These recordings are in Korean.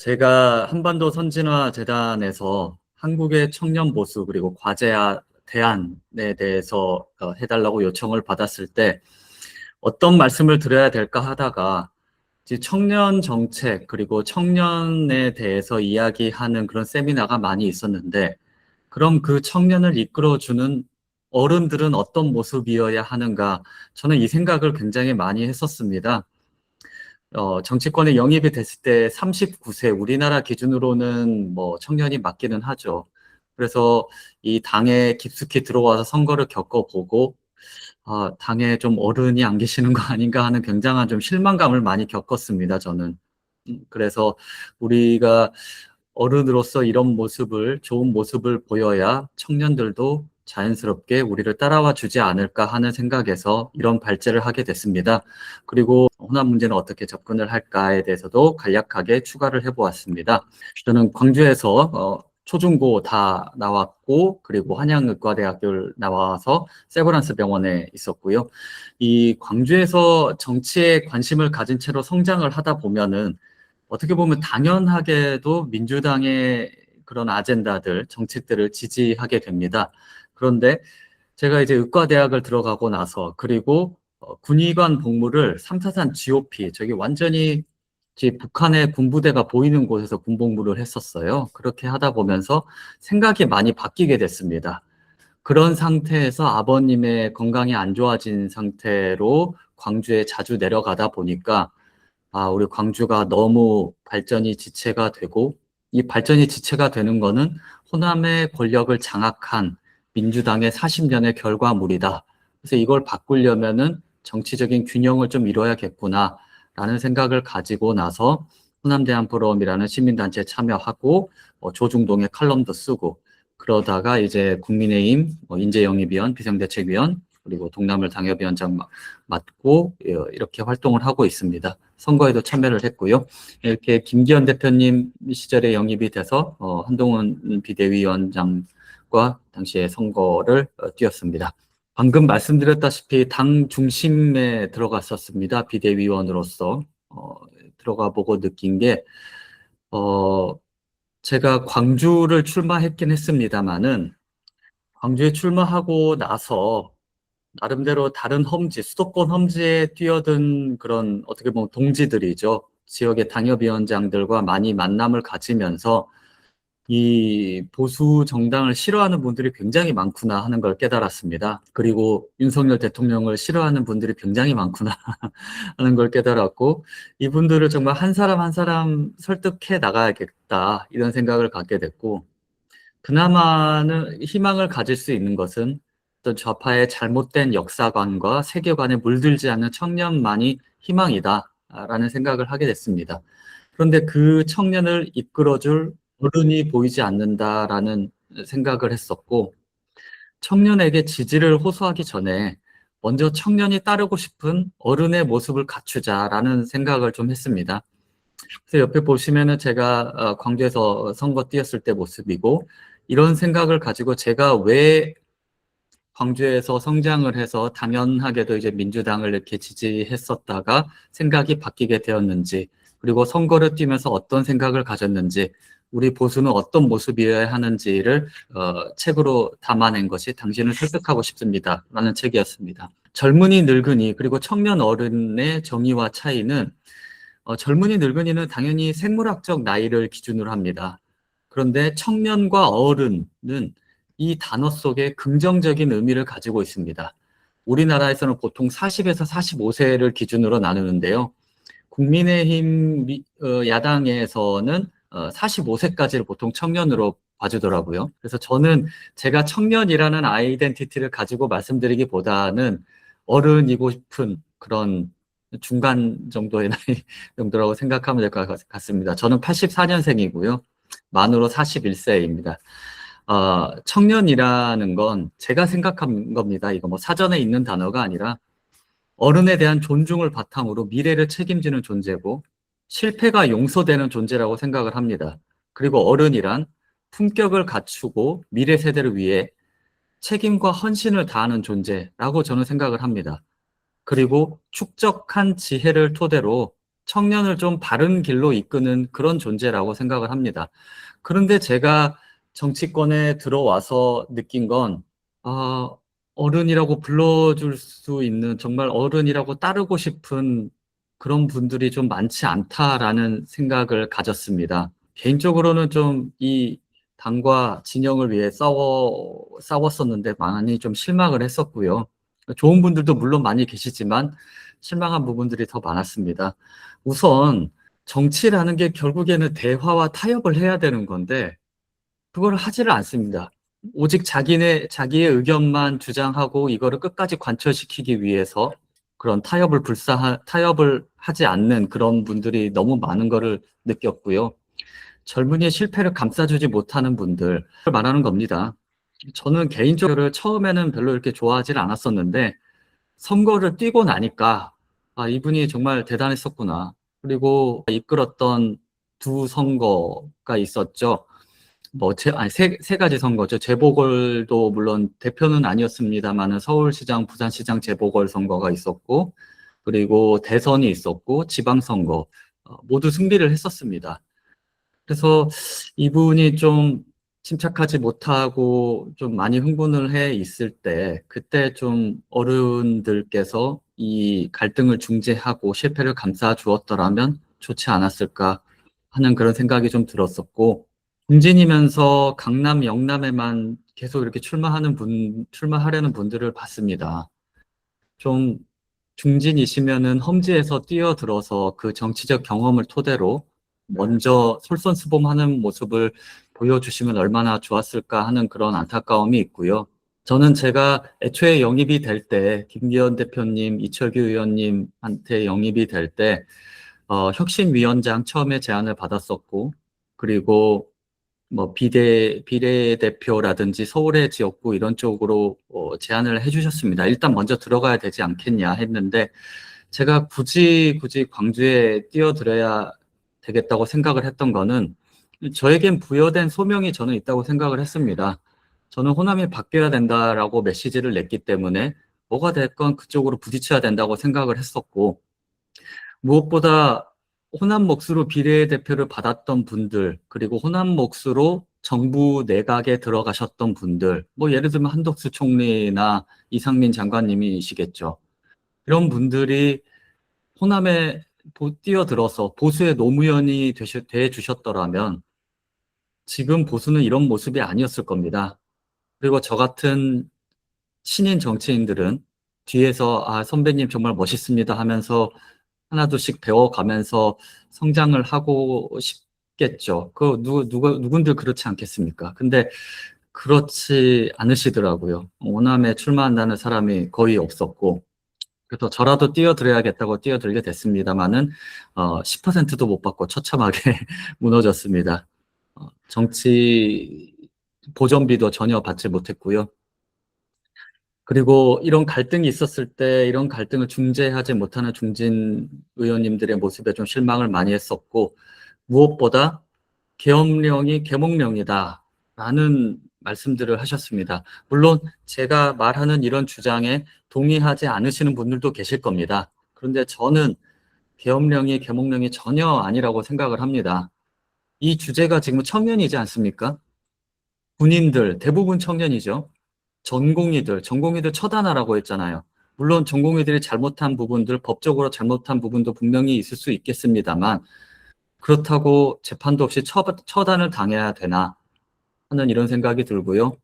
제가 한반도 선진화 재단에서 한국의 청년 보수 그리고 과제와 대안에 대해서 해달라고 요청을 받았을 때 어떤 말씀을 드려야 될까 하다가 이제 청년 정책 그리고 청년에 대해서 이야기하는 그런 세미나가 많이 있었는데 그럼 그 청년을 이끌어주는 어른들은 어떤 모습이어야 하는가, 저는 이 생각을 굉장히 많이 했었습니다. 정치권에 영입이 됐을 때 39세, 우리나라 기준으로는 뭐 청년이 맞기는 하죠. 그래서 이 당에 깊숙이 들어와서 선거를 겪어보고, 당에 좀 어른이 안 계시는 거 아닌가 하는 굉장한 좀 실망감을 많이 겪었습니다, 저는. 그래서 우리가 어른으로서 이런 모습을, 좋은 모습을 보여야 청년들도 자연스럽게 우리를 따라와 주지 않을까 하는 생각에서 이런 발제를 하게 됐습니다. 그리고 호남 문제는 어떻게 접근을 할까에 대해서도 간략하게 추가를 해보았습니다. 저는 광주에서 초중고 다 나왔고, 그리고 한양의과대학교를 나와서 세브란스 병원에 있었고요. 이 광주에서 정치에 관심을 가진 채로 성장을 하다 보면은 어떻게 보면 당연하게도 민주당의 그런 아젠다들, 정책들을 지지하게 됩니다. 그런데 제가 이제 의과대학을 들어가고 나서, 그리고 군의관 복무를 삼사산 GOP, 저기 완전히 북한의 군부대가 보이는 곳에서 군복무를 했었어요. 그렇게 하다 보면서 생각이 많이 바뀌게 됐습니다. 그런 상태에서 아버님의 건강이 안 좋아진 상태로 광주에 자주 내려가다 보니까 우리 광주가 너무 발전이 지체가 되고, 이 발전이 지체가 되는 거는 호남의 권력을 장악한 민주당의 40년의 결과물이다. 그래서 이걸 바꾸려면은 정치적인 균형을 좀 이뤄야겠구나, 라는 생각을 가지고 나서 호남대안포럼이라는 시민단체에 참여하고, 조중동의 칼럼도 쓰고, 그러다가 이제 국민의힘 인재영입위원, 비상대책위원, 그리고 동남을 당협위원장 맡고 이렇게 활동을 하고 있습니다. 선거에도 참여를 했고요. 이렇게 김기현 대표님 시절에 영입이 돼서 한동훈 비대위원장과 당시에 선거를 뛰었습니다. 방금 말씀드렸다시피 당 중심에 들어갔었습니다. 비대위원으로서 들어가 보고 느낀 게 제가 광주를 출마했긴 했습니다마는 광주에 출마하고 나서 나름대로 다른 험지, 수도권 험지에 뛰어든 그런 어떻게 보면 동지들이죠. 지역의 당협위원장들과 많이 만남을 가지면서 이 보수 정당을 싫어하는 분들이 굉장히 많구나 하는 걸 깨달았습니다. 그리고 윤석열 대통령을 싫어하는 분들이 굉장히 많구나 하는 걸 깨달았고, 이분들을 정말 한 사람 한 사람 설득해 나가야겠다, 이런 생각을 갖게 됐고, 그나마는 희망을 가질 수 있는 것은 어떤 좌파의 잘못된 역사관과 세계관에 물들지 않는 청년만이 희망이다라는 생각을 하게 됐습니다. 그런데 그 청년을 이끌어줄 어른이 보이지 않는다라는 생각을 했었고, 청년에게 지지를 호소하기 전에 먼저 청년이 따르고 싶은 어른의 모습을 갖추자라는 생각을 좀 했습니다. 그래서 옆에 보시면은 제가 광주에서 선거 뛰었을 때 모습이고, 이런 생각을 가지고 제가 왜 광주에서 성장을 해서 당연하게도 이제 민주당을 이렇게 지지했었다가 생각이 바뀌게 되었는지, 그리고 선거를 뛰면서 어떤 생각을 가졌는지, 우리 보수는 어떤 모습이어야 하는지를 책으로 담아낸 것이 당신을 설득하고 싶습니다, 라는 책이었습니다. 젊은이, 늙은이, 그리고 청년, 어른의 정의와 차이는 젊은이, 늙은이는 당연히 생물학적 나이를 기준으로 합니다. 그런데 청년과 어른은 이 단어 속에 긍정적인 의미를 가지고 있습니다. 우리나라에서는 보통 40에서 45세를 기준으로 나누는데요. 국민의힘 야당에서는 45세까지를 보통 청년으로 봐주더라고요. 그래서 저는 제가 청년이라는 아이덴티티를 가지고 말씀드리기보다는 어른이고 싶은 그런 중간 정도의 나이 정도라고 생각하면 될 것 같습니다. 저는 84년생이고요. 만으로 41세입니다. 청년이라는 건 제가 생각한 겁니다. 이거 뭐 사전에 있는 단어가 아니라 어른에 대한 존중을 바탕으로 미래를 책임지는 존재고 실패가 용서되는 존재라고 생각을 합니다. 그리고 어른이란 품격을 갖추고 미래 세대를 위해 책임과 헌신을 다하는 존재라고 저는 생각을 합니다. 그리고 축적한 지혜를 토대로 청년을 좀 바른 길로 이끄는 그런 존재라고 생각을 합니다. 그런데 제가 정치권에 들어와서 느낀 건, 아, 어른이라고 불러줄 수 있는, 정말 어른이라고 따르고 싶은 그런 분들이 좀 많지 않다라는 생각을 가졌습니다. 개인적으로는 좀 이 당과 진영을 위해 싸웠었는데 많이 좀 실망을 했었고요. 좋은 분들도 물론 많이 계시지만 실망한 부분들이 더 많았습니다. 우선 정치라는 게 결국에는 대화와 타협을 해야 되는 건데 그걸 하지를 않습니다. 오직 자기의 의견만 주장하고 이거를 끝까지 관철시키기 위해서 그런 타협을 하지 않는 그런 분들이 너무 많은 거를 느꼈고요. 젊은이의 실패를 감싸주지 못하는 분들 말하는 겁니다. 저는 개인적으로 처음에는 별로 이렇게 좋아하지 않았었는데 선거를 뛰고 나니까 이분이 정말 대단했었구나. 그리고 이끌었던 두 선거가 있었죠. 세 가지 선거죠. 재보궐도 물론 대표는 아니었습니다만은 서울시장, 부산시장 재보궐 선거가 있었고, 그리고 대선이 있었고, 지방선거, 모두 승리를 했었습니다. 그래서 이분이 좀 침착하지 못하고 좀 많이 흥분을 해 있을 때, 그때 좀 어른들께서 이 갈등을 중재하고 실패를 감싸 주었더라면 좋지 않았을까 하는 그런 생각이 좀 들었었고, 중진이면서 강남, 영남에만 계속 이렇게 출마하려는 분들을 봤습니다. 좀 중진이시면은 험지에서 뛰어들어서 그 정치적 경험을 토대로 먼저 솔선수범하는 모습을 보여주시면 얼마나 좋았을까 하는 그런 안타까움이 있고요. 저는 제가 애초에 영입이 될 때, 김기현 대표님, 이철규 의원님한테 영입이 될 때, 혁신위원장 처음에 제안을 받았었고, 그리고 뭐 비례대표라든지 서울의 지역구 이런 쪽으로 제안을 해주셨습니다. 일단 먼저 들어가야 되지 않겠냐 했는데 제가 굳이 광주에 뛰어들어야 되겠다고 생각을 했던 거는 저에겐 부여된 소명이 저는 있다고 생각을 했습니다. 저는 호남이 바뀌어야 된다라고 메시지를 냈기 때문에 뭐가 됐건 그쪽으로 부딪혀야 된다고 생각을 했었고 무엇보다 호남 몫으로 비례대표를 받았던 분들, 그리고 호남 몫으로 정부 내각에 들어가셨던 분들, 뭐 예를 들면 한덕수 총리나 이상민 장관님이시겠죠. 이런 분들이 호남에 뛰어들어서 보수의 노무현이 돼 주셨더라면 지금 보수는 이런 모습이 아니었을 겁니다. 그리고 저 같은 신인 정치인들은 뒤에서 선배님 정말 멋있습니다 하면서 하나둘씩 배워가면서 성장을 하고 싶겠죠. 누군들 그렇지 않겠습니까? 근데 그렇지 않으시더라고요. 호남에 출마한다는 사람이 거의 없었고, 그래서 저라도 뛰어들어야겠다고 뛰어들게 됐습니다만은, 10%도 못 받고 처참하게 무너졌습니다. 정치 보전비도 전혀 받지 못했고요. 그리고 이런 갈등이 있었을 때 이런 갈등을 중재하지 못하는 중진 의원님들의 모습에 좀 실망을 많이 했었고, 무엇보다 계엄령이 계몽령이다라는 말씀들을 하셨습니다. 물론 제가 말하는 이런 주장에 동의하지 않으시는 분들도 계실 겁니다. 그런데 저는 계엄령이 계몽령이 전혀 아니라고 생각을 합니다. 이 주제가 지금 청년이지 않습니까? 군인들 대부분 청년이죠. 전공의들 처단하라고 했잖아요. 물론 전공의들이 잘못한 부분들, 법적으로 잘못한 부분도 분명히 있을 수 있겠습니다만, 그렇다고 재판도 없이 처단을 당해야 되나 하는 이런 생각이 들고요.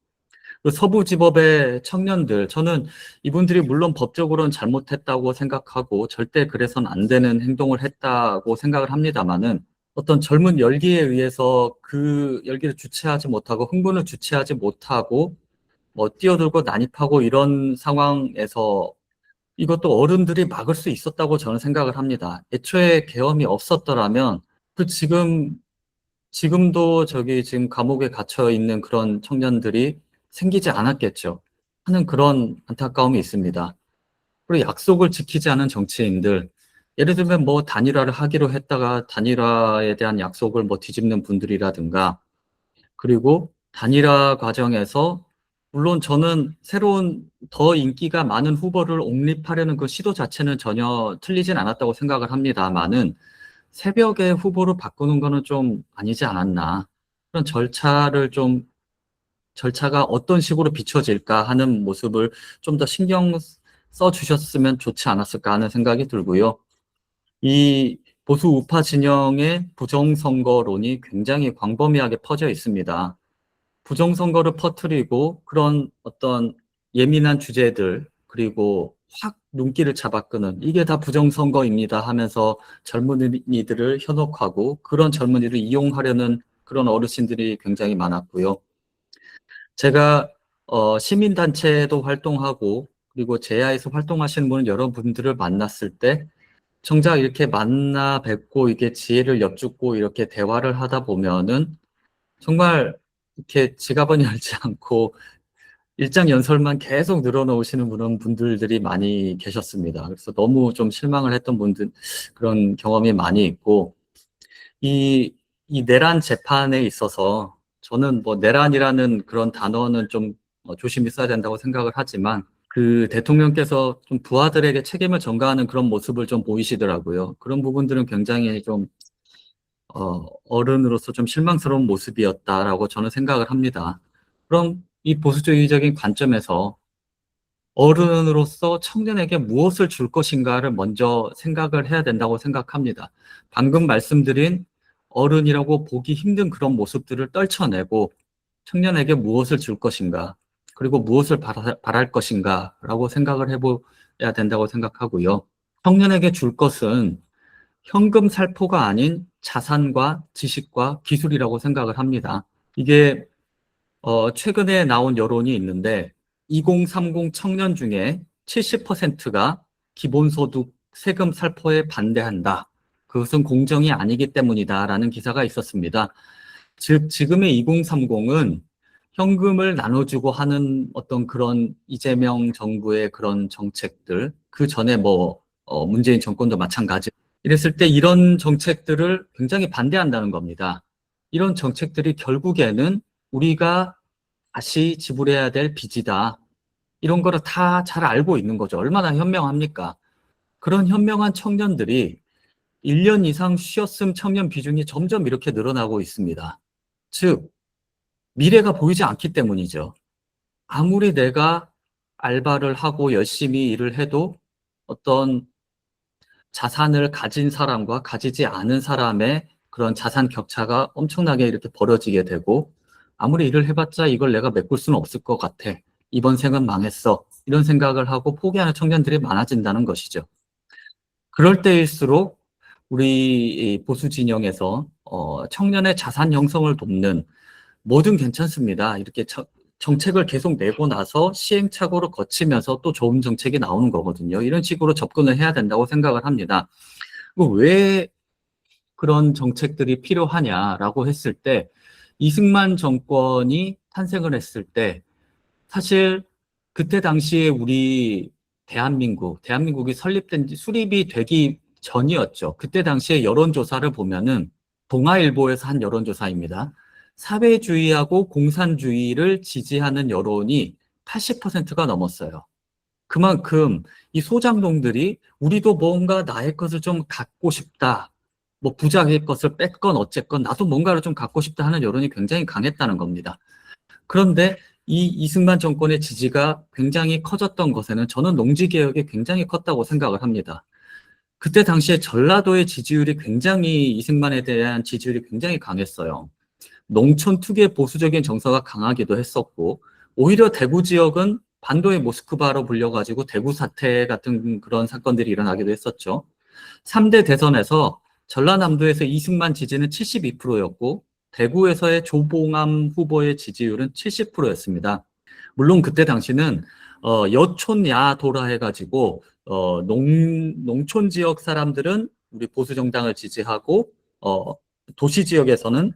그 서부지법의 청년들, 저는 이분들이 물론 법적으로는 잘못했다고 생각하고 절대 그래선 안 되는 행동을 했다고 생각을 합니다만은 어떤 젊은 열기에 의해서 그 열기를 주체하지 못하고 흥분을 주체하지 못하고 뭐 뛰어들고 난입하고 이런 상황에서 이것도 어른들이 막을 수 있었다고 저는 생각을 합니다. 애초에 계엄이 없었더라면 그 지금도 지금 감옥에 갇혀 있는 그런 청년들이 생기지 않았겠죠. 하는 그런 안타까움이 있습니다. 그리고 약속을 지키지 않은 정치인들, 예를 들면 뭐 단일화를 하기로 했다가 단일화에 대한 약속을 뭐 뒤집는 분들이라든가, 그리고 단일화 과정에서 물론 저는 새로운 더 인기가 많은 후보를 옹립하려는 그 시도 자체는 전혀 틀리진 않았다고 생각을 합니다만은 새벽에 후보를 바꾸는 거는 좀 아니지 않았나. 그런 절차가 어떤 식으로 비춰질까 하는 모습을 좀 더 신경 써 주셨으면 좋지 않았을까 하는 생각이 들고요. 이 보수 우파 진영의 부정선거론이 굉장히 광범위하게 퍼져 있습니다. 부정선거를 퍼뜨리고 그런 어떤 예민한 주제들, 그리고 확 눈길을 잡아끄는 이게 다 부정선거입니다 하면서 젊은이들을 현혹하고 그런 젊은이를 이용하려는 그런 어르신들이 굉장히 많았고요. 제가 시민단체도 활동하고 그리고 제야에서 활동하시는 분 여러분들을 만났을 때 정작 이렇게 만나 뵙고 이게 지혜를 엿듣고 이렇게 대화를 하다 보면은 정말 이렇게 지갑은 열지 않고 일장연설만 계속 늘어놓으시는 분들이 많이 계셨습니다. 그래서 너무 좀 실망을 했던 그런 경험이 많이 있고, 이 내란 재판에 있어서 저는 뭐 내란이라는 그런 단어는 좀 조심히 써야 된다고 생각을 하지만 그 대통령께서 좀 부하들에게 책임을 전가하는 그런 모습을 좀 보이시더라고요. 그런 부분들은 굉장히 좀 어른으로서 좀 실망스러운 모습이었다라고 저는 생각을 합니다. 그럼 이 보수주의적인 관점에서 어른으로서 청년에게 무엇을 줄 것인가를 먼저 생각을 해야 된다고 생각합니다. 방금 말씀드린 어른이라고 보기 힘든 그런 모습들을 떨쳐내고 청년에게 무엇을 줄 것인가, 그리고 무엇을 바랄 것인가라고 생각을 해봐야 된다고 생각하고요. 청년에게 줄 것은 현금 살포가 아닌 자산과 지식과 기술이라고 생각을 합니다. 이게 최근에 나온 여론이 있는데 2030 청년 중에 70%가 기본소득 세금 살포에 반대한다. 그것은 공정이 아니기 때문이다라는 기사가 있었습니다. 즉 지금의 2030은 현금을 나눠주고 하는 어떤 그런 이재명 정부의 그런 정책들, 그 전에 문재인 정권도 마찬가지. 이랬을 때 이런 정책들을 굉장히 반대한다는 겁니다. 이런 정책들이 결국에는 우리가 다시 지불해야 될 빚이다. 이런 거를 다 잘 알고 있는 거죠. 얼마나 현명합니까? 그런 현명한 청년들이 1년 이상 쉬었음 청년 비중이 점점 이렇게 늘어나고 있습니다. 즉, 미래가 보이지 않기 때문이죠. 아무리 내가 알바를 하고 열심히 일을 해도 어떤 자산을 가진 사람과 가지지 않은 사람의 그런 자산 격차가 엄청나게 이렇게 벌어지게 되고 아무리 일을 해봤자 이걸 내가 메꿀 수는 없을 것 같아. 이번 생은 망했어. 이런 생각을 하고 포기하는 청년들이 많아진다는 것이죠. 그럴 때일수록 우리 보수 진영에서 청년의 자산 형성을 돕는 뭐든 괜찮습니다. 이렇게 정책을 계속 내고 나서 시행착오를 거치면서 또 좋은 정책이 나오는 거거든요. 이런 식으로 접근을 해야 된다고 생각을 합니다. 왜 그런 정책들이 필요하냐라고 했을 때 이승만 정권이 탄생을 했을 때 사실 그때 당시에 우리 대한민국이 수립이 되기 전이었죠. 그때 당시에 여론조사를 보면은 동아일보에서 한 여론조사입니다. 사회주의하고 공산주의를 지지하는 여론이 80%가 넘었어요. 그만큼 이 소장농들이 우리도 뭔가 나의 것을 좀 갖고 싶다. 뭐 부자의 것을 뺏건 어쨌건 나도 뭔가를 좀 갖고 싶다 하는 여론이 굉장히 강했다는 겁니다. 그런데 이 이승만 정권의 지지가 굉장히 커졌던 것에는 저는 농지개혁이 굉장히 컸다고 생각을 합니다. 그때 당시에 전라도의 지지율이 굉장히 이승만에 대한 지지율이 굉장히 강했어요. 농촌 특유의 보수적인 정서가 강하기도 했었고 오히려 대구 지역은 반도의 모스크바로 불려가지고 대구 사태 같은 그런 사건들이 일어나기도 했었죠. 3대 대선에서 전라남도에서 이승만 지지는 72%였고 대구에서의 조봉암 후보의 지지율은 70%였습니다. 물론 그때 당시는 여촌야도라 해가지고 농촌 지역 사람들은 우리 보수 정당을 지지하고 도시 지역에서는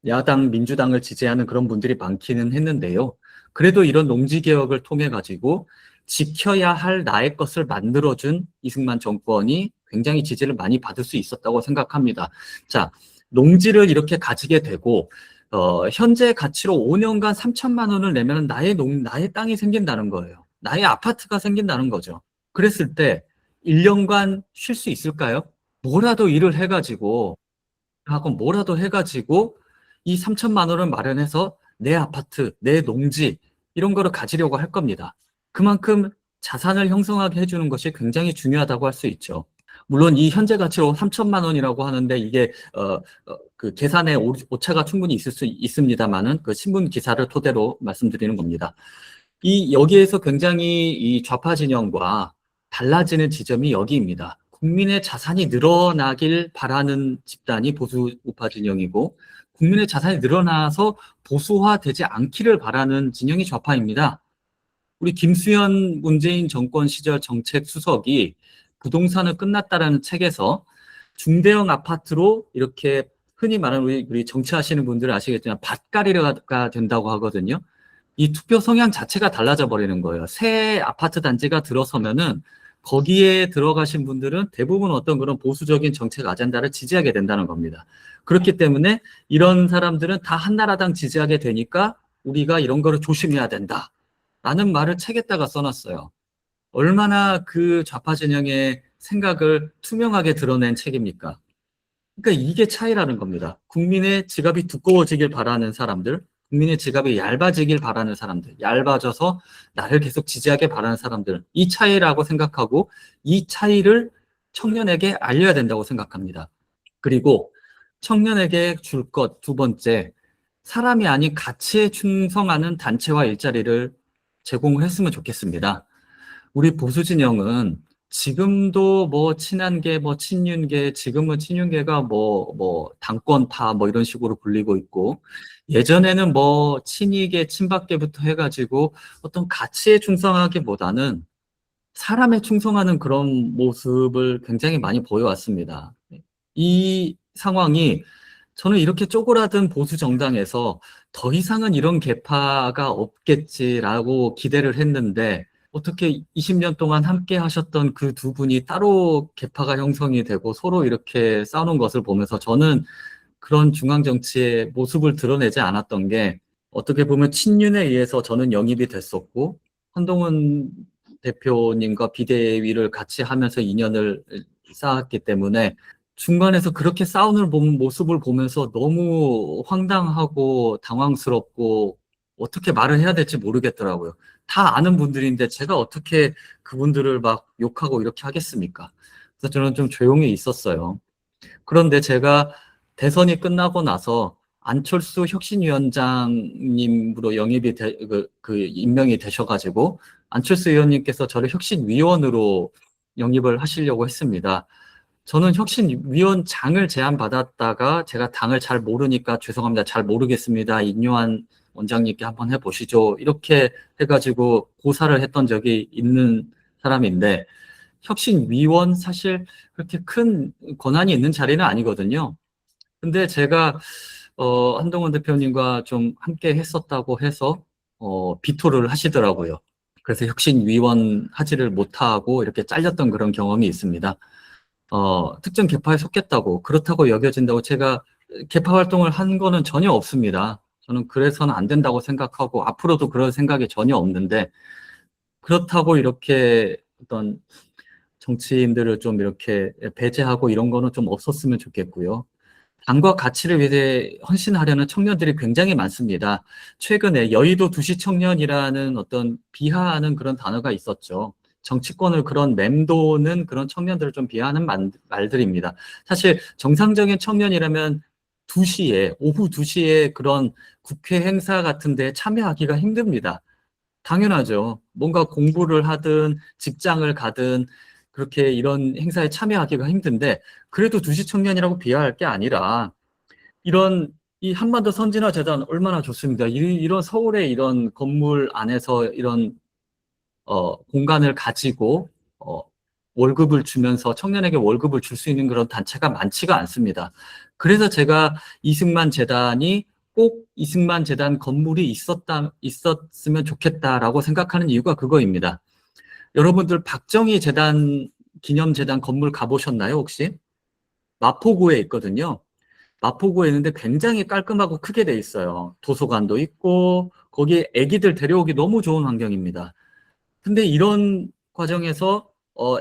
야당 민주당을 지지하는 그런 분들이 많기는 했는데요. 그래도 이런 농지개혁을 통해 가지고 지켜야 할 나의 것을 만들어준 이승만 정권이 굉장히 지지를 많이 받을 수 있었다고 생각합니다. 자, 농지를 이렇게 가지게 되고 현재 가치로 5년간 3천만 원을 내면 나의 땅이 생긴다는 거예요. 나의 아파트가 생긴다는 거죠. 그랬을 때 1년간 쉴 수 있을까요? 뭐라도 일을 해가지고 하고 뭐라도 해가지고 이 3천만 원을 마련해서 내 아파트, 내 농지 이런 거를 가지려고 할 겁니다. 그만큼 자산을 형성하게 해주는 것이 굉장히 중요하다고 할 수 있죠. 물론 이 현재 가치로 3천만 원이라고 하는데 이게 그 계산에 오차가 충분히 있을 수 있습니다만은 그 신문 기사를 토대로 말씀드리는 겁니다. 이 여기에서 굉장히 이 좌파 진영과 달라지는 지점이 여기입니다. 국민의 자산이 늘어나길 바라는 집단이 보수 우파 진영이고 국민의 자산이 늘어나서 보수화되지 않기를 바라는 진영이 좌파입니다. 우리 김수현 문재인 정권 시절 정책 수석이 부동산은 끝났다라는 책에서 중대형 아파트로 이렇게 흔히 말하는 우리 정치하시는 분들은 아시겠지만 밭갈이가 된다고 하거든요. 이 투표 성향 자체가 달라져 버리는 거예요. 새 아파트 단지가 들어서면은 거기에 들어가신 분들은 대부분 어떤 그런 보수적인 정책 아젠다를 지지하게 된다는 겁니다. 그렇기 때문에 이런 사람들은 다 한나라당 지지하게 되니까 우리가 이런 거를 조심해야 된다. 라는 말을 책에다가 써놨어요. 얼마나 그 좌파 진영의 생각을 투명하게 드러낸 책입니까? 그러니까 이게 차이라는 겁니다. 국민의 지갑이 두꺼워지길 바라는 사람들, 국민의 지갑이 얇아지길 바라는 사람들, 얇아져서 나를 계속 지지하게 바라는 사람들, 이 차이라고 생각하고 이 차이를 청년에게 알려야 된다고 생각합니다. 그리고 청년에게 줄 것 두 번째, 사람이 아닌 가치에 충성하는 단체와 일자리를 제공했으면 좋겠습니다. 우리 보수 진영은 지금도 뭐 친한계, 뭐 친윤계, 지금은 친윤계가 뭐 당권파 뭐 이런 식으로 불리고 있고 예전에는 뭐 친이계, 친박계부터 해가지고 어떤 가치에 충성하기보다는 사람에 충성하는 그런 모습을 굉장히 많이 보여왔습니다. 이 상황이 저는 이렇게 쪼그라든 보수 정당에서 더 이상은 이런 계파가 없겠지라고 기대를 했는데 어떻게 20년 동안 함께 하셨던 그 두 분이 따로 계파가 형성이 되고 서로 이렇게 싸우는 것을 보면서 저는 그런 중앙 정치의 모습을 드러내지 않았던 게 어떻게 보면 친윤에 의해서 저는 영입이 됐었고 한동훈 대표님과 비대위를 같이 하면서 인연을 쌓았기 때문에 중간에서 그렇게 싸우는 모습을 보면서 너무 황당하고 당황스럽고 어떻게 말을 해야 될지 모르겠더라고요. 다 아는 분들인데 제가 어떻게 그분들을 막 욕하고 이렇게 하겠습니까? 그래서 저는 좀 조용히 있었어요. 그런데 제가 대선이 끝나고 나서 안철수 혁신위원장님으로 영입이 임명이 되셔가지고 안철수 의원님께서 저를 혁신위원으로 영입을 하시려고 했습니다. 저는 혁신위원장을 제안받았다가 제가 당을 잘 모르니까 죄송합니다. 잘 모르겠습니다. 인요한 원장님께 한번 해보시죠. 이렇게 해가지고 고사를 했던 적이 있는 사람인데 혁신위원 사실 그렇게 큰 권한이 있는 자리는 아니거든요. 근데 제가 한동훈 대표님과 좀 함께 했었다고 해서 비토를 하시더라고요. 그래서 혁신위원 하지를 못하고 이렇게 잘렸던 그런 경험이 있습니다. 특정 계파에 속했다고 그렇다고 여겨진다고 제가 계파 활동을 한 거는 전혀 없습니다. 저는 그래서는 안 된다고 생각하고 앞으로도 그럴 생각이 전혀 없는데 그렇다고 이렇게 어떤 정치인들을 좀 이렇게 배제하고 이런 거는 좀 없었으면 좋겠고요. 당과 가치를 위해 헌신하려는 청년들이 굉장히 많습니다. 최근에 여의도 두시 청년이라는 어떤 비하하는 그런 단어가 있었죠. 정치권을 그런 맴도는 그런 청년들을 좀 비하하는 말들입니다. 사실 정상적인 청년이라면 2시에, 오후 2시에 그런 국회 행사 같은 데 참여하기가 힘듭니다. 당연하죠. 뭔가 공부를 하든 직장을 가든 그렇게 이런 행사에 참여하기가 힘든데 그래도 두시 청년이라고 비하할 게 아니라 이런 이 한반도 선진화 재단 얼마나 좋습니다. 이런 서울의 이런 건물 안에서 이런 공간을 가지고 월급을 주면서 청년에게 월급을 줄 수 있는 그런 단체가 많지가 않습니다. 그래서 제가 이승만 재단이 꼭 이승만 재단 건물이 있었으면 좋겠다라고 생각하는 이유가 그거입니다. 여러분들 박정희 재단 기념재단 건물 가보셨나요, 혹시? 마포구에 있거든요. 마포구에 있는데 굉장히 깔끔하고 크게 돼 있어요. 도서관도 있고 거기에 애기들 데려오기 너무 좋은 환경입니다. 근데 이런 과정에서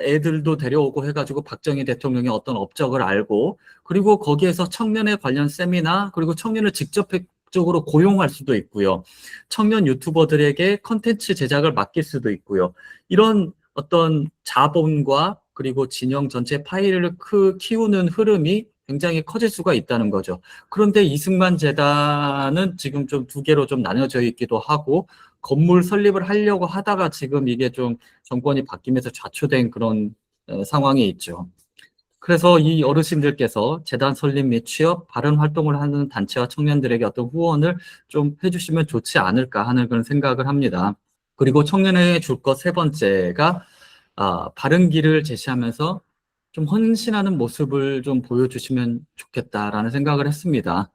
애들도 데려오고 해가지고 박정희 대통령의 어떤 업적을 알고, 그리고 거기에서 청년에 관련 세미나, 그리고 청년을 직접적으로 고용할 수도 있고요. 청년 유튜버들에게 컨텐츠 제작을 맡길 수도 있고요. 이런 어떤 자본과 그리고 진영 전체 파이를 키우는 흐름이 굉장히 커질 수가 있다는 거죠. 그런데 이승만 재단은 지금 좀 두 개로 좀 나눠져 있기도 하고, 건물 설립을 하려고 하다가 지금 이게 좀 정권이 바뀌면서 좌초된 그런 상황이 있죠. 그래서 이 어르신들께서 재단 설립 및 취업, 바른 활동을 하는 단체와 청년들에게 어떤 후원을 좀 해주시면 좋지 않을까 하는 그런 생각을 합니다. 그리고 청년에게 줄 것 세 번째가 바른 길을 제시하면서 좀 헌신하는 모습을 좀 보여주시면 좋겠다라는 생각을 했습니다.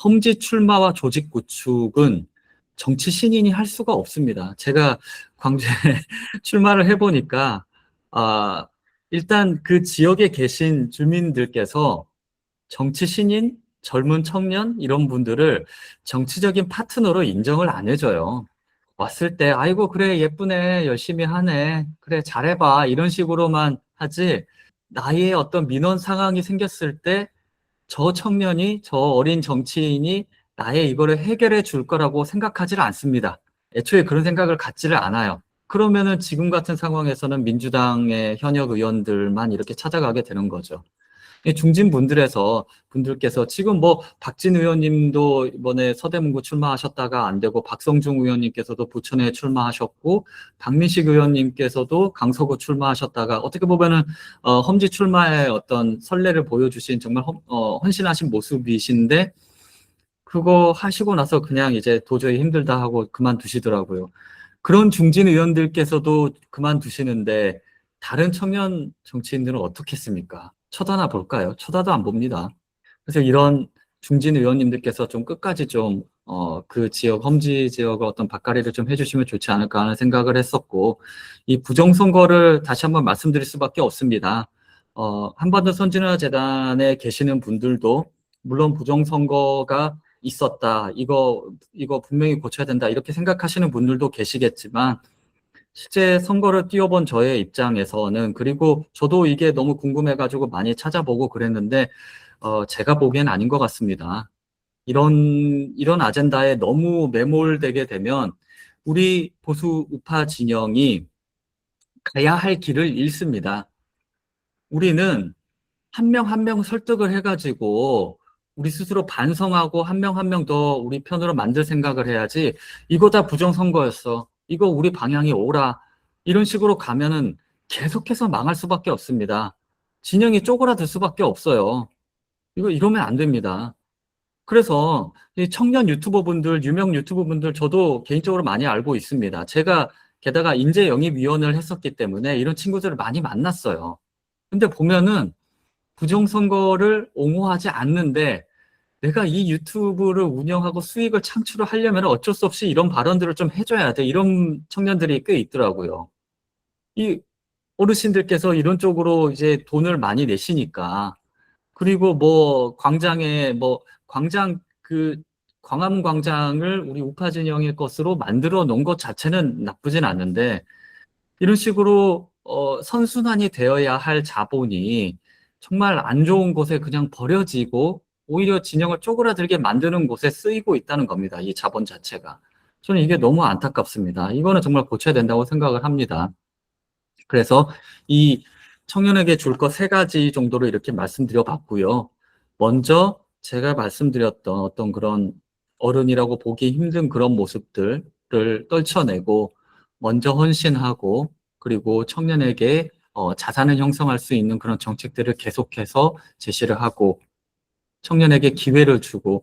험지 출마와 조직 구축은 정치 신인이 할 수가 없습니다. 제가 광주에 출마를 해보니까, 아, 일단 그 지역에 계신 주민들께서 정치 신인, 젊은 청년, 이런 분들을 정치적인 파트너로 인정을 안 해줘요. 왔을 때, 아이고, 그래, 예쁘네, 열심히 하네, 그래, 잘해봐, 이런 식으로만 하지, 나의 어떤 민원 상황이 생겼을 때, 저 청년이, 저 어린 정치인이 나의 이거를 해결해 줄 거라고 생각하지를 않습니다. 애초에 그런 생각을 갖지를 않아요. 그러면은 지금 같은 상황에서는 민주당의 현역 의원들만 이렇게 찾아가게 되는 거죠. 중진 분들께서 지금 뭐 박진 의원님도 이번에 서대문구 출마하셨다가 안 되고, 박성중 의원님께서도 부천에 출마하셨고, 박민식 의원님께서도 강서구 출마하셨다가, 어떻게 보면은 험지 출마의 어떤 선례를 보여주신 정말 헌신하신 모습이신데, 그거 하시고 나서 그냥 이제 도저히 힘들다 하고 그만두시더라고요. 그런 중진 의원들께서도 그만두시는데 다른 청년 정치인들은 어떻겠습니까? 쳐다나 볼까요? 쳐다도 안 봅니다. 그래서 이런 중진 의원님들께서 좀 끝까지 좀, 그 지역, 험지 지역을 어떤 밭갈이를 좀 해주시면 좋지 않을까 하는 생각을 했었고, 이 부정선거를 다시 한번 말씀드릴 수밖에 없습니다. 한반도 선진화 재단에 계시는 분들도 물론 부정선거가 있었다, 이거 분명히 고쳐야 된다, 이렇게 생각하시는 분들도 계시겠지만, 실제 선거를 뛰어본 저의 입장에서는, 그리고 저도 이게 너무 궁금해가지고 많이 찾아보고 그랬는데, 제가 보기엔 아닌 것 같습니다. 이런 아젠다에 너무 매몰되게 되면 우리 보수 우파 진영이 가야 할 길을 잃습니다. 우리는 한 명 한 명 설득을 해가지고 우리 스스로 반성하고 한 명 한 명 더 우리 편으로 만들 생각을 해야지, 이거 다 부정선거였어, 이거 우리 방향이 옳아, 이런 식으로 가면은 계속해서 망할 수밖에 없습니다. 진영이 쪼그라들 수밖에 없어요. 이러면 안 됩니다. 그래서 이 청년 유튜버 분들, 유명 유튜버 분들 저도 개인적으로 많이 알고 있습니다. 제가 게다가 인재영입위원을 했었기 때문에 이런 친구들을 많이 만났어요. 근데 보면은 부정선거를 옹호하지 않는데, 내가 이 유튜브를 운영하고 수익을 창출을 하려면 어쩔 수 없이 이런 발언들을 좀 해줘야 돼, 이런 청년들이 꽤 있더라고요. 이 어르신들께서 이런 쪽으로 이제 돈을 많이 내시니까, 그리고 뭐 광장에 뭐 광장 그 광화문 광장을 우리 우파 진영의 것으로 만들어 놓은 것 자체는 나쁘진 않은데, 이런 식으로 선순환이 되어야 할 자본이 정말 안 좋은 곳에 그냥 버려지고 오히려 진영을 쪼그라들게 만드는 곳에 쓰이고 있다는 겁니다. 이 자본 자체가. 저는 이게 너무 안타깝습니다. 이거는 정말 고쳐야 된다고 생각을 합니다. 그래서 이 청년에게 줄 것 세 가지 정도로 이렇게 말씀드려 봤고요. 먼저 제가 말씀드렸던 어떤 그런 어른이라고 보기 힘든 그런 모습들을 떨쳐내고, 먼저 헌신하고, 그리고 청년에게 자산을 형성할 수 있는 그런 정책들을 계속해서 제시를 하고, 청년에게 기회를 주고,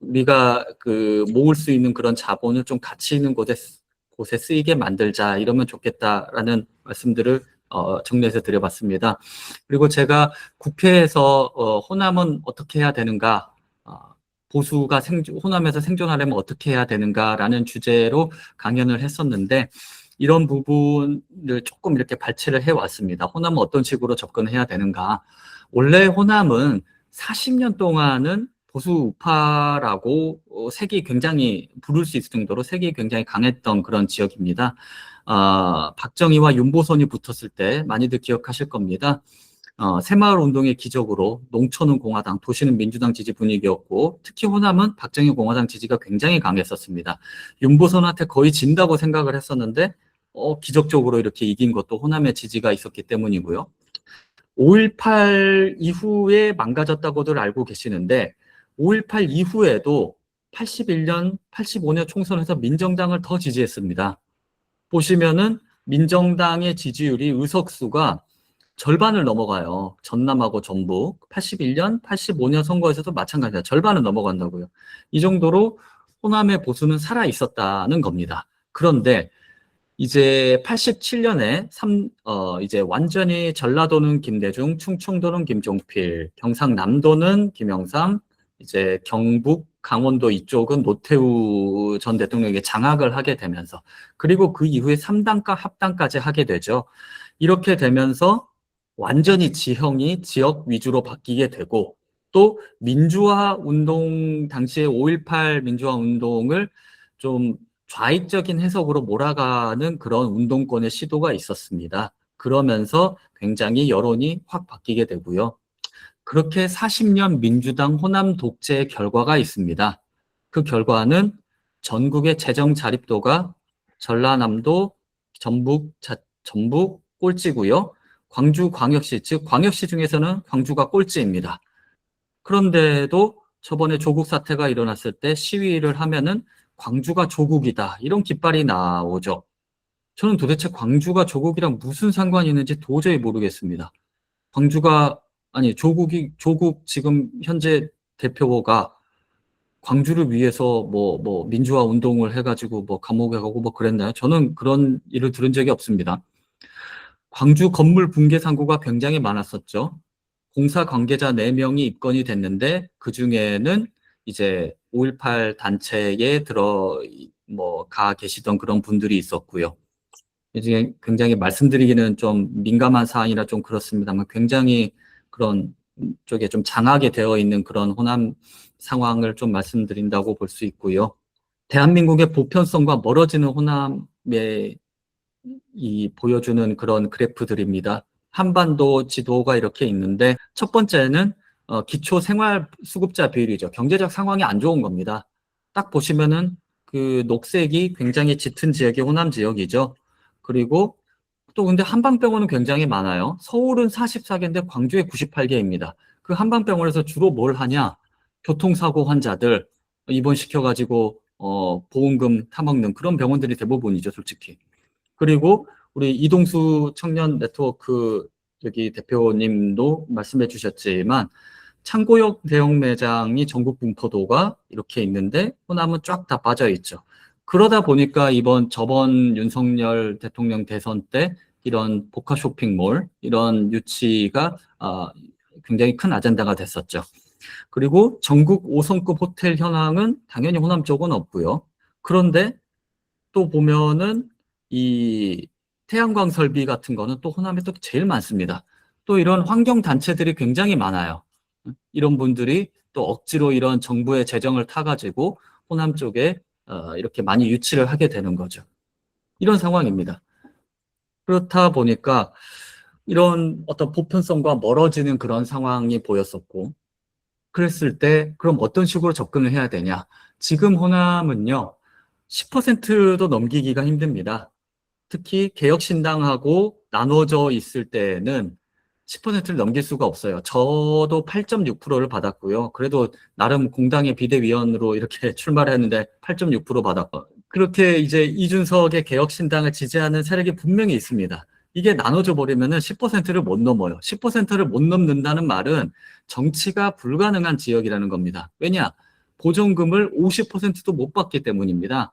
우리가 그 모을 수 있는 그런 자본을 좀 가치 있는 곳에 쓰이게 만들자, 이러면 좋겠다라는 말씀들을 정리해서 드려봤습니다. 그리고 제가 국회에서 호남은 어떻게 해야 되는가, 보수가 호남에서 생존하려면 어떻게 해야 되는가라는 주제로 강연을 했었는데, 이런 부분을 조금 이렇게 발췌를 해왔습니다. 호남은 어떤 식으로 접근해야 되는가. 원래 호남은 40년 동안은 보수 우파라고 색이 굉장히 부를 수 있을 정도로 색이 굉장히 강했던 그런 지역입니다. 박정희와 윤보선이 붙었을 때 많이들 기억하실 겁니다. 새마을 운동의 기적으로 농촌은 공화당, 도시는 민주당 지지 분위기였고 특히 호남은 박정희 공화당 지지가 굉장히 강했었습니다. 윤보선한테 거의 진다고 생각을 했었는데 기적적으로 이렇게 이긴 것도 호남의 지지가 있었기 때문이고요. 5.18 이후에 망가졌다고들 알고 계시는데 5.18 이후에도 81년, 85년 총선에서 민정당을 더 지지했습니다. 보시면은 민정당의 지지율이 의석수가 절반을 넘어가요. 전남하고 전북. 81년, 85년 선거에서도 마찬가지다. 절반은 넘어간다고요. 이 정도로 호남의 보수는 살아 있었다는 겁니다. 그런데 이제 87년에 이제 완전히 전라도는 김대중, 충청도는 김종필, 경상남도는 김영삼, 이제 경북, 강원도 이쪽은 노태우 전 대통령에게 장악을 하게 되면서 그리고 그 이후에 3당과 합당까지 하게 되죠. 이렇게 되면서 완전히 지형이 지역 위주로 바뀌게 되고 또 민주화 운동 당시에 5.18 민주화 운동을 좀 좌익적인 해석으로 몰아가는 그런 운동권의 시도가 있었습니다. 그러면서 굉장히 여론이 확 바뀌게 되고요. 그렇게 40년 민주당 호남 독재의 결과가 있습니다. 그 결과는 전국의 재정 자립도가 전라남도, 전북 꼴찌고요. 광주광역시, 즉 광역시 중에서는 광주가 꼴찌입니다. 그런데도 저번에 조국 사태가 일어났을 때 시위를 하면은 광주가 조국이다. 이런 깃발이 나오죠. 저는 도대체 광주가 조국이랑 무슨 상관이 있는지 도저히 모르겠습니다. 조국 지금 현재 대표가 광주를 위해서 민주화 운동을 해가지고 감옥에 가고 그랬나요? 저는 그런 일을 들은 적이 없습니다. 광주 건물 붕괴 사고가 굉장히 많았었죠. 공사 관계자 4명이 입건이 됐는데 그중에는 이제 5.18 단체에 가 계시던 그런 분들이 있었고요. 이제 굉장히 말씀드리기는 좀 민감한 사안이라 좀 그렇습니다만 굉장히 그런 쪽에 좀 장악이 되어 있는 그런 호남 상황을 좀 말씀드린다고 볼 수 있고요. 대한민국의 보편성과 멀어지는 호남의 보여주는 그런 그래프들입니다. 한반도 지도가 이렇게 있는데 첫 번째는 기초 생활 수급자 비율이죠. 경제적 상황이 안 좋은 겁니다. 딱 보시면은 그 녹색이 굉장히 짙은 지역이 호남 지역이죠. 그리고 또 근데 한방병원은 굉장히 많아요. 서울은 44개인데 광주에 98개입니다. 그 한방병원에서 주로 뭘 하냐? 교통사고 환자들 입원시켜가지고 보험금 타먹는 그런 병원들이 대부분이죠, 솔직히. 그리고 우리 이동수 청년 네트워크 여기 대표님도 말씀해 주셨지만 창고역 대형 매장이 전국 분포도가 이렇게 있는데 호남은 쫙 다 빠져 있죠. 그러다 보니까 저번 윤석열 대통령 대선 때 이런 복합 쇼핑몰 이런 유치가 굉장히 큰 아젠다가 됐었죠. 그리고 전국 5성급 호텔 현황은 당연히 호남 쪽은 없고요. 그런데 또 보면은 이 태양광 설비 같은 거는 또 호남에 또 제일 많습니다. 또 이런 환경 단체들이 굉장히 많아요. 이런 분들이 또 억지로 이런 정부의 재정을 타가지고 호남 쪽에 이렇게 많이 유치를 하게 되는 거죠. 이런 상황입니다. 그렇다 보니까 이런 어떤 보편성과 멀어지는 그런 상황이 보였었고, 그랬을 때 그럼 어떤 식으로 접근을 해야 되냐? 지금 호남은요, 10%도 넘기기가 힘듭니다. 특히 개혁신당하고 나눠져 있을 때는 10%를 넘길 수가 없어요. 저도 8.6%를 받았고요. 그래도 나름 공당의 비대위원으로 이렇게 출마를 했는데 8.6% 받았고 그렇게 이제 이준석의 개혁신당을 지지하는 세력이 분명히 있습니다. 이게 나눠져 버리면은 10%를 못 넘어요. 10%를 못 넘는다는 말은 정치가 불가능한 지역이라는 겁니다. 왜냐? 보전금을 50%도 못 받기 때문입니다.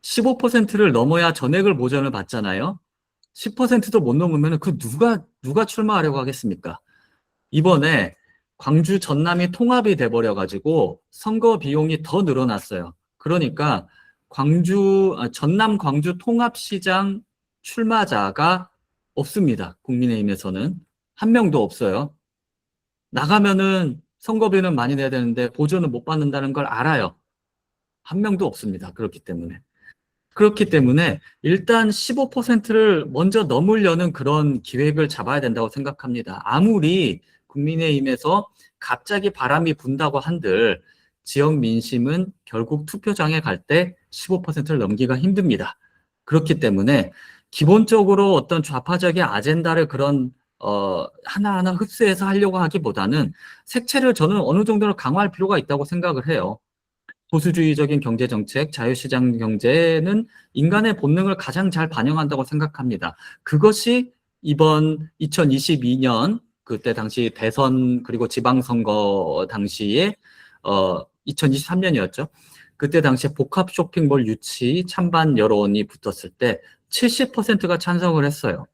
15%를 넘어야 전액을 보전을 받잖아요. 10%도 못 넘으면 누가 출마하려고 하겠습니까? 이번에 광주 전남이 통합이 돼버려가지고 선거 비용이 더 늘어났어요. 그러니까 전남 광주 통합시장 출마자가 없습니다. 국민의힘에서는 한 명도 없어요. 나가면은 선거비는 많이 내야 되는데 보조는 못 받는다는 걸 알아요. 한 명도 없습니다. 그렇기 때문에 일단 15%를 먼저 넘으려는 그런 기획을 잡아야 된다고 생각합니다. 아무리 국민의힘에서 갑자기 바람이 분다고 한들 지역 민심은 결국 투표장에 갈 때 15%를 넘기가 힘듭니다. 그렇기 때문에 기본적으로 어떤 좌파적인 아젠다를 그런 하나하나 흡수해서 하려고 하기보다는 색채를 저는 어느 정도는 강화할 필요가 있다고 생각을 해요. 보수주의적인 경제정책, 자유시장 경제는 인간의 본능을 가장 잘 반영한다고 생각합니다. 그것이 이번 2022년 그때 당시 대선 그리고 지방선거 당시에 2023년이었죠. 그때 당시에 복합 쇼핑몰 유치 찬반 여론이 붙었을 때 70%가 찬성을 했어요.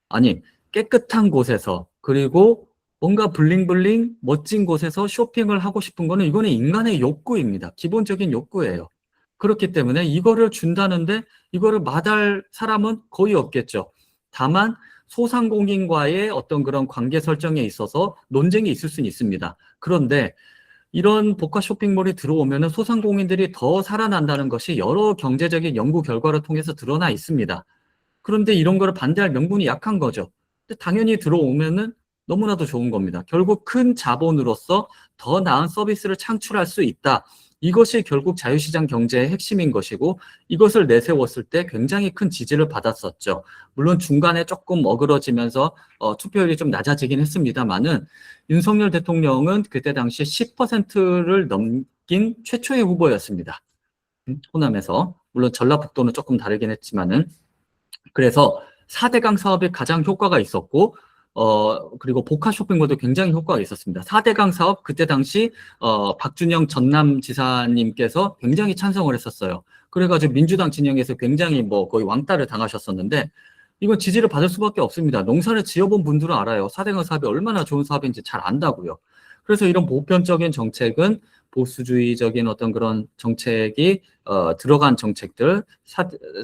아니, 깨끗한 곳에서, 그리고 뭔가 블링블링 멋진 곳에서 쇼핑을 하고 싶은 거는 이거는 인간의 욕구입니다. 기본적인 욕구예요. 그렇기 때문에 이거를 준다는데 이거를 마다할 사람은 거의 없겠죠. 다만 소상공인과의 어떤 그런 관계 설정에 있어서 논쟁이 있을 수는 있습니다. 그런데 이런 복합 쇼핑몰이 들어오면은 소상공인들이 더 살아난다는 것이 여러 경제적인 연구 결과를 통해서 드러나 있습니다. 그런데 이런 거를 반대할 명분이 약한 거죠. 근데 당연히 들어오면은 너무나도 좋은 겁니다. 결국 큰 자본으로서 더 나은 서비스를 창출할 수 있다. 이것이 결국 자유시장 경제의 핵심인 것이고 이것을 내세웠을 때 굉장히 큰 지지를 받았었죠. 물론 중간에 조금 어그러지면서 투표율이 좀 낮아지긴 했습니다만은 윤석열 대통령은 그때 당시 10%를 넘긴 최초의 후보였습니다. 호남에서. 물론 전라북도는 조금 다르긴 했지만은 그래서 4대강 사업에 가장 효과가 있었고, 그리고 복합 쇼핑몰도 굉장히 효과가 있었습니다. 4대강 사업, 그때 당시, 박준영 전남지사님께서 굉장히 찬성을 했었어요. 그래가지고 민주당 진영에서 굉장히 뭐 거의 왕따를 당하셨었는데, 이건 지지를 받을 수밖에 없습니다. 농사를 지어본 분들은 알아요. 4대강 사업이 얼마나 좋은 사업인지 잘 안다고요. 그래서 이런 보편적인 정책은 보수주의적인 어떤 그런 정책이 들어간 정책들,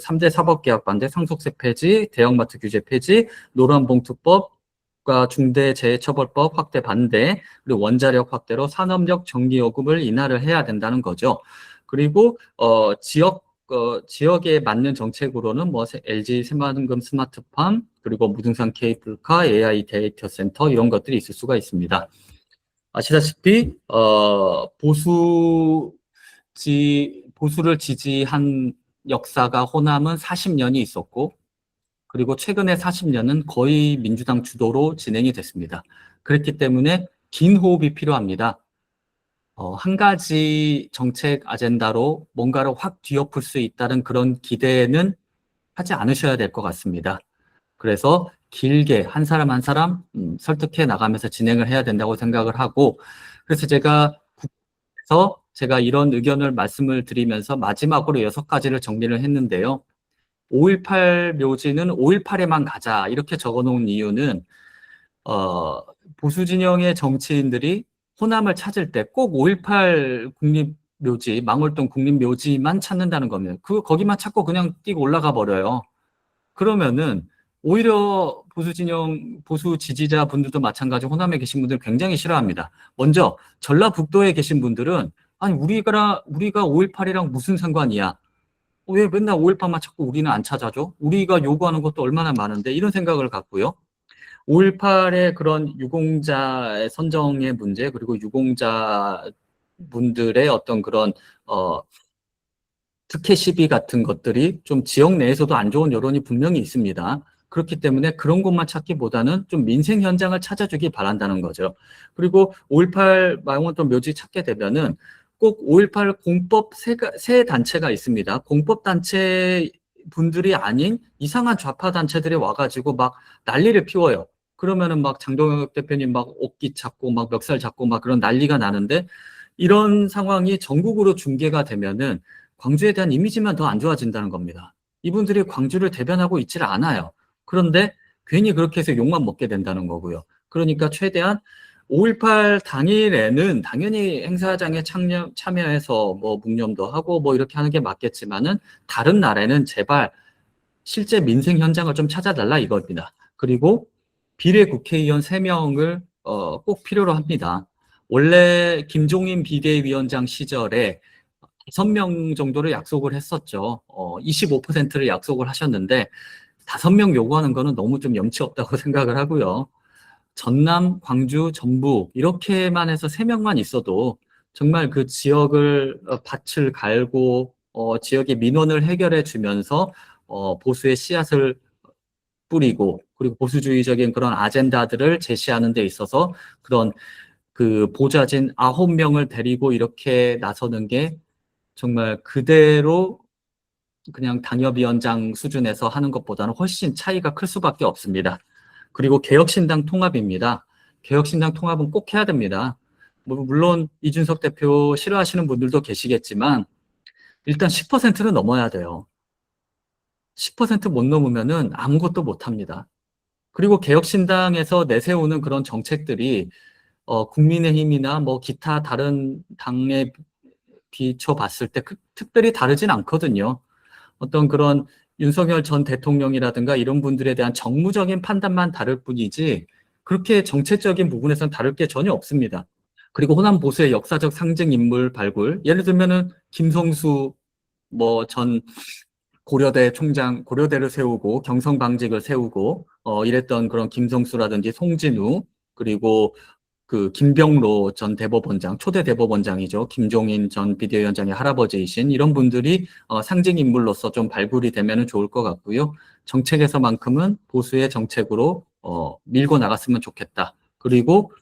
3대 사법개혁 반대, 상속세 폐지, 대형마트 규제 폐지, 노란봉투법과 중대재해처벌법 확대 반대, 그리고 원자력 확대로 산업력 전기요금을 인하를 해야 된다는 거죠. 그리고 지역에 맞는 정책으로는 뭐 LG 새만금 스마트팜, 그리고 무등산 케이블카, AI 데이터 센터 이런 것들이 있을 수가 있습니다. 아시다시피 보수를 지지한 역사가 호남은 40년이 있었고, 그리고 최근에 40년은 거의 민주당 주도로 진행이 됐습니다. 그렇기 때문에 긴 호흡이 필요합니다. 한 가지 정책 아젠다로 뭔가를 확 뒤엎을 수 있다는 그런 기대는 하지 않으셔야 될 것 같습니다. 그래서 길게 한 사람 한 사람 설득해 나가면서 진행을 해야 된다고 생각을 하고, 그래서 제가 이런 의견을 말씀을 드리면서 마지막으로 6가지를 정리를 했는데요. 5.18 묘지는 5.18에만 가자 이렇게 적어놓은 이유는 보수 진영의 정치인들이 호남을 찾을 때 꼭 5.18 국립묘지, 망월동 국립묘지만 찾는다는 겁니다. 거기만 찾고 그냥 뛰고 올라가 버려요. 그러면은 오히려 보수 진영, 보수 지지자분들도 마찬가지 호남에 계신 분들 굉장히 싫어합니다. 먼저 전라북도에 계신 분들은 아니 우리가 5.18이랑 무슨 상관이야? 왜 맨날 5.18만 찾고 우리는 안 찾아줘? 우리가 요구하는 것도 얼마나 많은데 이런 생각을 갖고요. 5.18의 그런 유공자의 선정의 문제 그리고 유공자 분들의 어떤 그런 특혜 시비 같은 것들이 좀 지역 내에서도 안 좋은 여론이 분명히 있습니다. 그렇기 때문에 그런 곳만 찾기보다는 좀 민생 현장을 찾아주기 바란다는 거죠. 그리고 5.18 망원동 묘지 찾게 되면은 꼭 5.18 공법 세 단체가 있습니다. 공법 단체 분들이 아닌 이상한 좌파 단체들이 와가지고 막 난리를 피워요. 그러면은 막 장동혁 대표님 막 옥기 찾고 막 멱살 잡고 막 그런 난리가 나는데 이런 상황이 전국으로 중계가 되면은 광주에 대한 이미지만 더 안 좋아진다는 겁니다. 이분들이 광주를 대변하고 있질 않아요. 그런데 괜히 그렇게 해서 욕만 먹게 된다는 거고요. 그러니까 최대한 5.18 당일에는 당연히 행사장에 참여해서 뭐 묵념도 하고 뭐 이렇게 하는 게 맞겠지만은 다른 날에는 제발 실제 민생 현장을 좀 찾아달라 이겁니다. 그리고 비례 국회의원 3명을 꼭 필요로 합니다. 원래 김종인 비대위원장 시절에 5명 정도를 약속을 했었죠. 25%를 약속을 하셨는데 5명 요구하는 거는 너무 좀 염치 없다고 생각을 하고요. 전남, 광주, 전북 이렇게만 해서 3명만 있어도 정말 그 지역을 밭을 갈고 지역의 민원을 해결해 주면서 보수의 씨앗을 뿌리고 그리고 보수주의적인 그런 아젠다들을 제시하는 데 있어서 그런 그 보좌진 9명을 데리고 이렇게 나서는 게 정말 그대로 그냥 당협위원장 수준에서 하는 것보다는 훨씬 차이가 클 수밖에 없습니다. 그리고 개혁신당 통합입니다. 개혁신당 통합은 꼭 해야 됩니다. 물론 이준석 대표 싫어하시는 분들도 계시겠지만 일단 10%는 넘어야 돼요. 10% 못 넘으면은 아무것도 못 합니다. 그리고 개혁신당에서 내세우는 그런 정책들이 국민의힘이나 뭐 기타 다른 당에 비춰봤을 때 특별히 다르진 않거든요. 어떤 그런 윤석열 전 대통령이라든가 이런 분들에 대한 정무적인 판단만 다를 뿐이지 그렇게 정책적인 부분에서는 다를 게 전혀 없습니다. 그리고 호남 보수의 역사적 상징 인물 발굴, 예를 들면은 김성수 뭐 전 고려대 총장, 고려대를 세우고 경성방직을 세우고 이랬던 그런 김성수라든지 송진우 그리고 그 김병로 전 대법원장, 초대 대법원장이죠. 김종인 전 비대위원장의 할아버지이신 이런 분들이 상징 인물로서 좀 발굴이 되면 좋을 것 같고요. 정책에서만큼은 보수의 정책으로 밀고 나갔으면 좋겠다. 그리고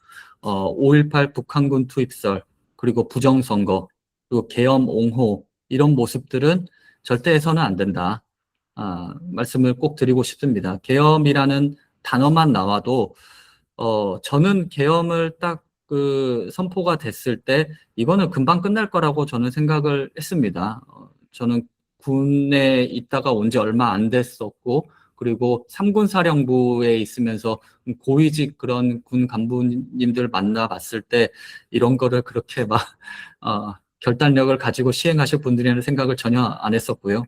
5.18 북한군 투입설, 그리고 부정선거, 그리고 계엄 옹호 이런 모습들은 절대 해서는 안 된다. 말씀을 꼭 드리고 싶습니다. 계엄이라는 단어만 나와도 저는 계엄을 딱 그 선포가 됐을 때 이거는 금방 끝날 거라고 저는 생각을 했습니다. 저는 군에 있다가 온 지 얼마 안 됐었고 그리고 3군 사령부에 있으면서 고위직 그런 군 간부님들 만나봤을 때 이런 거를 그렇게 막 결단력을 가지고 시행하실 분들이라는 생각을 전혀 안 했었고요.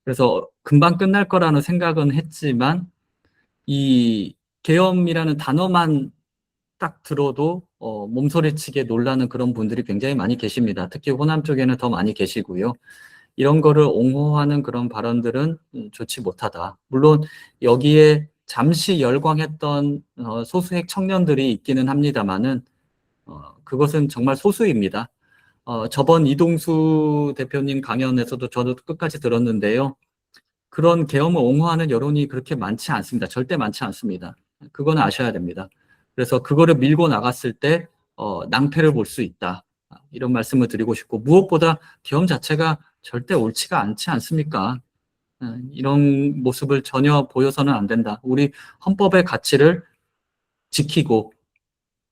그래서 금방 끝날 거라는 생각은 했지만 이 계엄이라는 단어만 딱 들어도 몸소리치게 놀라는 그런 분들이 굉장히 많이 계십니다. 특히 호남 쪽에는 더 많이 계시고요. 이런 거를 옹호하는 그런 발언들은 좋지 못하다. 물론 여기에 잠시 열광했던 소수의 청년들이 있기는 합니다만은 그것은 정말 소수입니다. 저번 이동수 대표님 강연에서도 저도 끝까지 들었는데요. 그런 계엄을 옹호하는 여론이 그렇게 많지 않습니다. 절대 많지 않습니다. 그거는 아셔야 됩니다. 그래서 그거를 밀고 나갔을 때 낭패를 볼 수 있다. 이런 말씀을 드리고 싶고 무엇보다 계엄 자체가 절대 옳지가 않지 않습니까? 이런 모습을 전혀 보여서는 안 된다. 우리 헌법의 가치를 지키고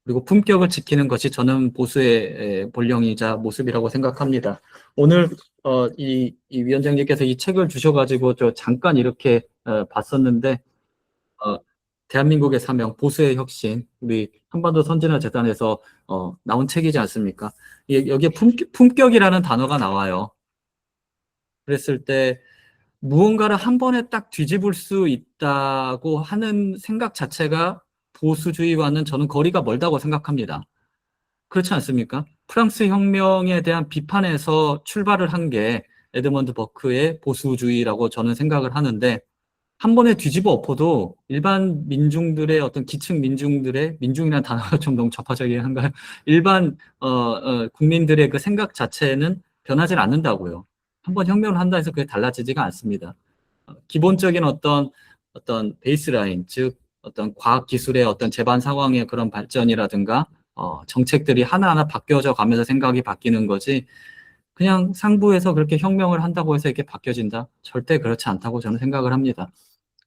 그리고 품격을 지키는 것이 저는 보수의 본령이자 모습이라고 생각합니다. 오늘 이 위원장님께서 이 책을 주셔가지고 저 잠깐 이렇게 봤었는데 대한민국의 사명, 보수의 혁신, 우리 한반도 선진화 재단에서 나온 책이지 않습니까? 여기에 품격이라는 단어가 나와요. 그랬을 때 무언가를 한 번에 딱 뒤집을 수 있다고 하는 생각 자체가 보수주의와는 저는 거리가 멀다고 생각합니다. 그렇지 않습니까? 프랑스 혁명에 대한 비판에서 출발을 한 게 에드먼드 버크의 보수주의라고 저는 생각을 하는데 한 번에 뒤집어 엎어도 일반 민중들의 어떤 기층 민중들의 민중이라는 단어가 좀 너무 접화적이긴 한가요? 일반 국민들의 그 생각 자체는 변하지 않는다고요. 한 번 혁명을 한다 해서 그게 달라지지가 않습니다. 기본적인 어떤 베이스라인, 즉 어떤 과학 기술의 어떤 제반 상황의 그런 발전이라든가 정책들이 하나하나 바뀌어져 가면서 생각이 바뀌는 거지 그냥 상부에서 그렇게 혁명을 한다고 해서 이렇게 바뀌어진다? 절대 그렇지 않다고 저는 생각을 합니다.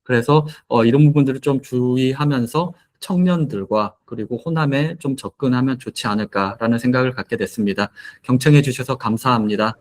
그래서 이런 부분들을 좀 주의하면서 청년들과 그리고 호남에 좀 접근하면 좋지 않을까라는 생각을 갖게 됐습니다. 경청해 주셔서 감사합니다.